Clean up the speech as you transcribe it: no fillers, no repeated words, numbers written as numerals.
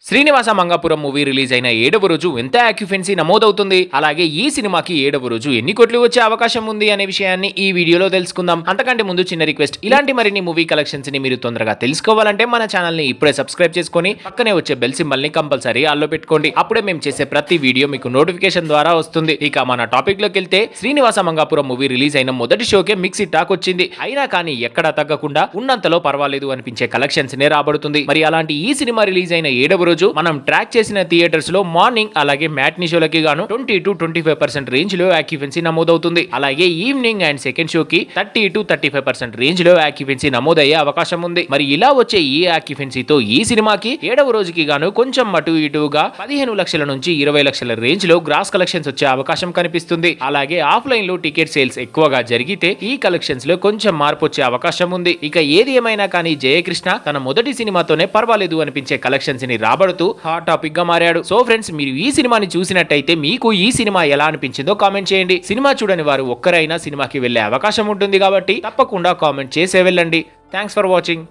Srinivasa Mangapuram movie release అయిన 7వ రోజు ఎంత ఆక్యుపెన్సీ నమోదవుతుంది, అలాగే ఈ సినిమాకి 7వ రోజు ఎన్ని కోట్లు వచ్చే అవకాశం ఉంది అనే విషయాన్ని ఈ వీడియోలో తెలుసుకుందాం. అంతకంటే ముందు చిన్న రిక్వెస్ట్, ఇలాంటి మరిన్ని మూవీ కలెక్షన్స్ ని మీరు తొందరగా తెలుసుకోవాలంటే మన ఛానల్ ని ఇప్పుడే సబ్స్క్రైబ్ చేసుకొని పక్కనే వచ్చే బెల్ సింబల్ ని కంపల్సరీ ఆల్లో పెట్టుకోండి. అప్పుడే మేము చేసే ప్రతి వీడియో మీకు నోటిఫికేషన్ ద్వారా వస్తుంది. ఇక మన టాపిక్ లోకి వెళ్తే, శ్రీనివాస మంగాపురం మూవీ రిలీజ్ అయిన మొదటి షోకే మిక్సీ టాక్ వచ్చింది. అయినా కానీ ఎక్కడా తగ్గకుండా ఉన్నంతలో పర్వాలేదు అనిపించే కలెక్షన్స్ నే రాబడుతుంది. మరి అలాంటి ఈ సినిమా రిలీజ్ అయిన 7వ రోజు మనం ట్రాక్ చేసిన థియేటర్స్ లో మార్నింగ్ అలాగే మ్యాట్నీ షోలకి గాను 20-25% రేంజ్ లో ఆక్యుపెన్సీ నమోదవుతుంది. అలాగే ఈవినింగ్ అండ్ సెకండ్ షోకి 30-35% రేంజ్ లో ఆక్యుపెన్సీ నమోదయ్యే అవకాశం ఉంది. మరి ఇలా వచ్చే ఈ ఆక్యుపెన్సీతో ఈ సినిమాకి 7వ రోజుకి గాను కొంచెం అటు ఇటుగా 15 లక్షల నుంచి 20 లక్షల రేంజ్ లో గ్రాస్ కలెక్షన్స్ వచ్చే అవకాశం కనిపిస్తుంది. అలాగే ఆఫ్లైన్ లో టికెట్ సేల్స్ ఎక్కువగా జరిగితే ఈ కలెక్షన్స్ లో కొంచెం మార్పు వచ్చే అవకాశం ఉంది. ఇక ఏది ఏమైనా కానీ జయకృష్ణ తన మొదటి సినిమాతోనే పర్వాలేదు అనిపించే కలెక్షన్స్ ని రాబడుతూ హాట్ టాపిక్ గా మారాడు. సో ఫ్రెండ్స్, మీరు ఈ సినిమాని చూసినట్టయితే మీకు ఈ సినిమా ఎలా అనిపించిందో కామెంట్ చేయండి. సినిమా చూడని వారు ఒక్కరైనా సినిమాకి వెళ్లే అవకాశం ఉంటుంది కాబట్టి తప్పకుండా కామెంట్ చేసే వెళ్ళండి. Thanks for watching.